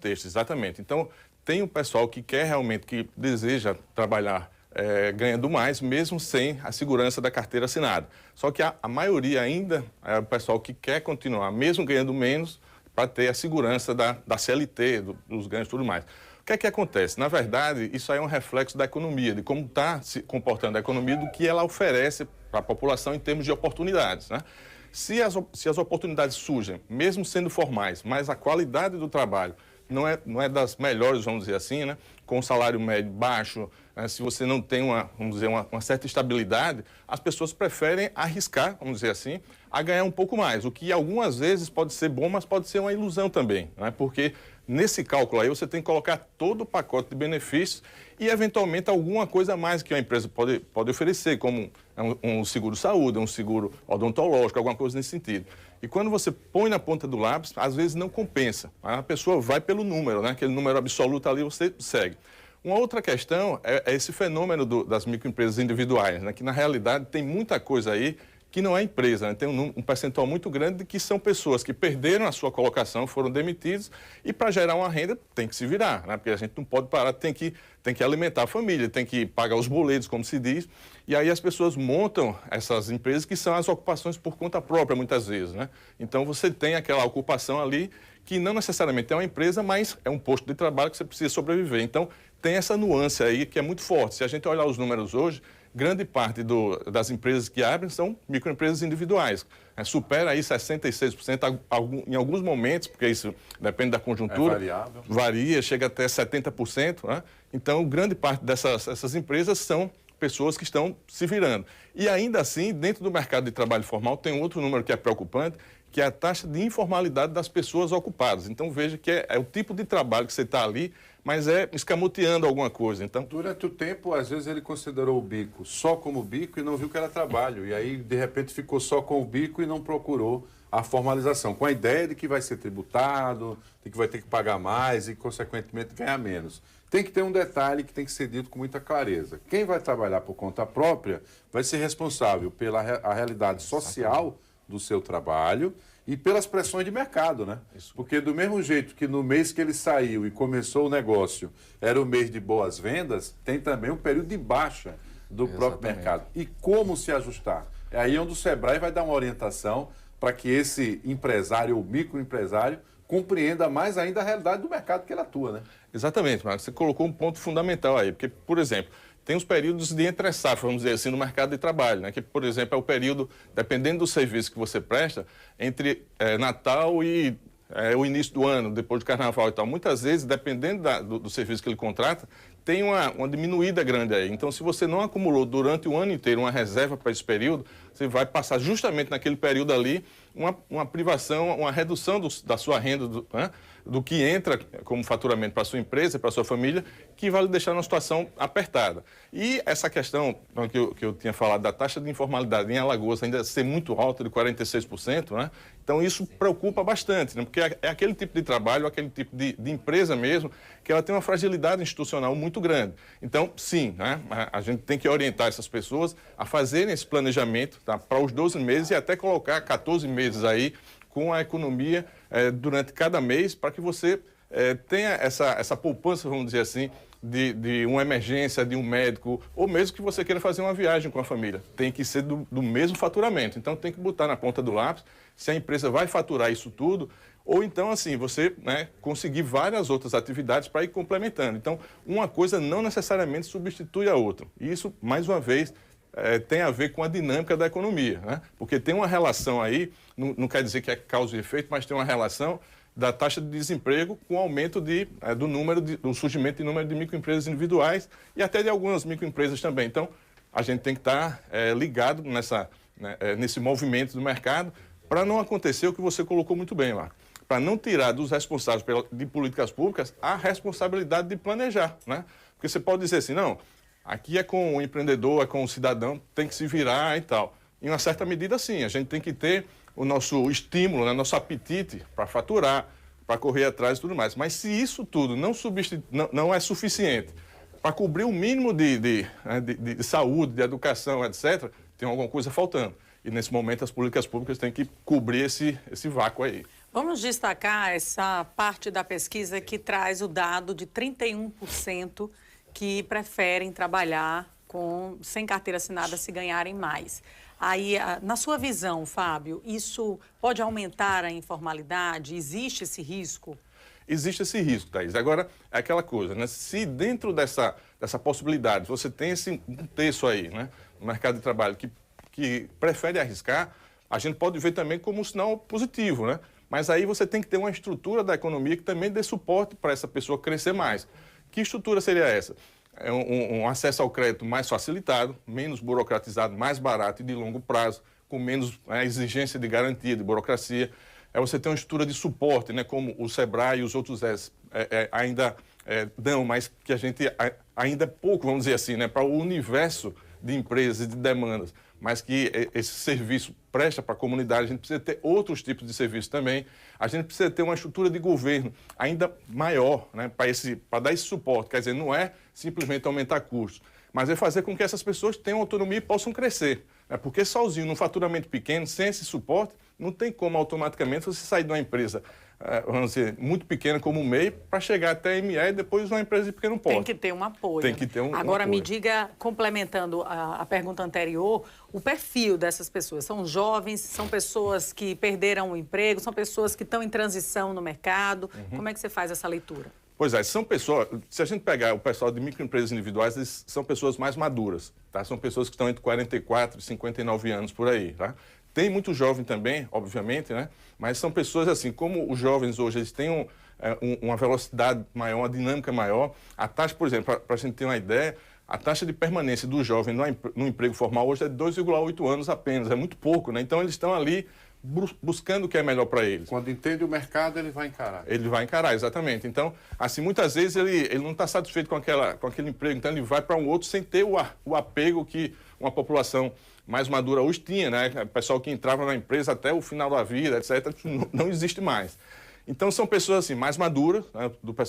Texto, exatamente. Então, tem o pessoal que quer realmente, que deseja trabalhar ganhando mais, mesmo sem a segurança da carteira assinada. Só que a maioria ainda é o pessoal que quer continuar, mesmo ganhando menos, para ter a segurança da CLT, dos ganhos e tudo mais. O que é que acontece? Na verdade, isso aí é um reflexo da economia, de como está se comportando a economia, do que ela oferece para a população em termos de oportunidades, né? Se as oportunidades surgem, mesmo sendo formais, mas a qualidade do trabalho não é das melhores, vamos dizer assim, né? Com um salário médio baixo, né? Se você não tem uma certa estabilidade, as pessoas preferem arriscar, vamos dizer assim, a ganhar um pouco mais, o que algumas vezes pode ser bom, mas pode ser uma ilusão também, né? Porque nesse cálculo aí você tem que colocar todo o pacote de benefícios e, eventualmente, alguma coisa a mais que a empresa pode oferecer, como um seguro-saúde, um seguro odontológico, alguma coisa nesse sentido. E quando você põe na ponta do lápis, às vezes não compensa. A pessoa vai pelo número, né? Aquele número absoluto ali você segue. Uma outra questão é esse fenômeno das microempresas individuais, né? Que, na realidade, tem muita coisa aí que não é empresa, né? Tem um percentual muito grande que são pessoas que perderam a sua colocação, foram demitidos e, para gerar uma renda, tem que se virar, né? Porque a gente não pode parar, tem que alimentar a família, tem que pagar os boletos, como se diz, e aí as pessoas montam essas empresas que são as ocupações por conta própria, muitas vezes, né? Então, você tem aquela ocupação ali que não necessariamente é uma empresa, mas é um posto de trabalho que você precisa sobreviver. Então, tem essa nuance aí que é muito forte. Se a gente olhar os números hoje, grande parte das empresas que abrem são microempresas individuais. Supera aí 66% em alguns momentos, porque isso depende da conjuntura. É variável. Varia, chega até 70%. Né? Então, grande parte dessas empresas são pessoas que estão se virando. E ainda assim, dentro do mercado de trabalho formal, tem um outro número que é preocupante, que é a taxa de informalidade das pessoas ocupadas. Então, veja que é o tipo de trabalho que você está ali, mas é escamoteando alguma coisa. Então, durante o tempo, às vezes ele considerou o bico só como bico e não viu que era trabalho. E aí, de repente, ficou só com o bico e não procurou a formalização, com a ideia de que vai ser tributado, de que vai ter que pagar mais e, consequentemente, ganhar menos. Tem que ter um detalhe que tem que ser dito com muita clareza. Quem vai trabalhar por conta própria vai ser responsável pela a realidade social do seu trabalho e pelas pressões de mercado, né? Isso. Porque do mesmo jeito que no mês que ele saiu e começou o negócio era o mês de boas vendas, tem também um período de baixa do próprio mercado. E como se ajustar? É aí onde o Sebrae vai dar uma orientação para que esse empresário ou microempresário compreenda mais ainda a realidade do mercado que ele atua, né? Exatamente, Marcos. Você colocou um ponto fundamental aí, porque, por exemplo, tem os períodos de entre-safra, vamos dizer assim, no mercado de trabalho, né? Que, por exemplo, é o período, dependendo do serviço que você presta, entre Natal e o início do ano, depois do Carnaval e tal. Muitas vezes, dependendo do serviço que ele contrata, tem uma diminuída grande aí. Então, se você não acumulou durante o ano inteiro uma reserva para esse período, você vai passar justamente naquele período ali uma privação, uma redução da sua renda, do que entra como faturamento para a sua empresa, para a sua família, que vai lhe deixar numa situação apertada. E essa questão que eu tinha falado da taxa de informalidade em Alagoas ainda ser muito alta, de 46%, né? Então isso preocupa bastante, né? Porque é aquele tipo de trabalho, aquele tipo de empresa mesmo, que ela tem uma fragilidade institucional muito grande. Então, sim, né? A gente tem que orientar essas pessoas a fazerem esse planejamento, tá? Para os 12 meses e até colocar 14 meses aí com a economia durante cada mês, para que você tenha essa poupança, vamos dizer assim, de uma emergência, de um médico, ou mesmo que você queira fazer uma viagem com a família. Tem que ser do mesmo faturamento. Então, tem que botar na ponta do lápis se a empresa vai faturar isso tudo, ou então, assim, você conseguir várias outras atividades para ir complementando. Então, uma coisa não necessariamente substitui a outra. E isso, mais uma vez, tem a ver com a dinâmica da economia, né? Porque tem uma relação aí, não quer dizer que é causa e efeito, mas tem uma relação da taxa de desemprego com o aumento do surgimento de número de microempresas individuais e até de algumas microempresas também. Então, a gente tem que estar ligado nesse movimento do mercado para não acontecer o que você colocou muito bem lá. Para não tirar dos responsáveis de políticas públicas a responsabilidade de planejar, né? Porque você pode dizer assim, não, aqui é com o empreendedor, é com o cidadão, tem que se virar e tal. Em uma certa medida, sim, a gente tem que ter o nosso estímulo, né, nosso apetite para faturar, para correr atrás e tudo mais. Mas se isso tudo não é suficiente para cobrir o mínimo de saúde, de educação, etc., tem alguma coisa faltando. E, nesse momento, as políticas públicas têm que cobrir esse vácuo aí. Vamos destacar essa parte da pesquisa que traz o dado de 31% que preferem trabalhar sem carteira assinada se ganharem mais. Aí, na sua visão, Fábio, isso pode aumentar a informalidade? Existe esse risco? Existe esse risco, Thaís. Agora, é aquela coisa, né? Se dentro dessa possibilidade você tem um terço aí, né, no mercado de trabalho que prefere arriscar, a gente pode ver também como um sinal positivo, né? Mas aí você tem que ter uma estrutura da economia que também dê suporte para essa pessoa crescer mais. Que estrutura seria essa? É um acesso ao crédito mais facilitado, menos burocratizado, mais barato e de longo prazo, com menos exigência de garantia, de burocracia. É você ter uma estrutura de suporte, né, como o Sebrae e os outros ainda dão, mas que a gente ainda é pouco, vamos dizer assim, né, para o universo de empresas e de demandas, mas que esse serviço presta para a comunidade. A gente precisa ter outros tipos de serviço também. A gente precisa ter uma estrutura de governo ainda maior, né, para dar esse suporte. Quer dizer, não é simplesmente aumentar custos, mas é fazer com que essas pessoas tenham autonomia e possam crescer. Porque sozinho, num faturamento pequeno, sem esse suporte, não tem como automaticamente você sair de uma empresa, vamos dizer, muito pequena como o MEI, para chegar até a ME e depois uma empresa de pequeno porte. Tem que ter um apoio. Tem que ter um Agora, apoio. me diga, complementando a pergunta anterior, o perfil dessas pessoas. São jovens, são pessoas que perderam o emprego, são pessoas que estão em transição no mercado. Como é que você faz essa leitura? Pois é, são pessoas, se a gente pegar o pessoal de microempresas individuais, eles são pessoas mais maduras, tá? São pessoas que estão entre 44 e 59 anos por aí, tá? Tem muito jovem também, obviamente, né? Mas são pessoas assim, como os jovens hoje, eles têm uma velocidade maior, uma dinâmica maior. A taxa, por exemplo, para a gente ter uma ideia, a taxa de permanência do jovem no emprego formal hoje é de 2,8 anos apenas, é muito pouco, né? Então eles estão ali buscando o que é melhor para eles. Quando entende o mercado, ele vai encarar. Ele vai encarar, exatamente. Então, assim, muitas vezes ele não está satisfeito com aquele emprego, então ele vai para um outro sem ter o apego que uma população mais madura hoje tinha, né? O pessoal que entrava na empresa até o final da vida, etc., não existe mais. Então, são pessoas assim, mais maduras, né? Do pessoal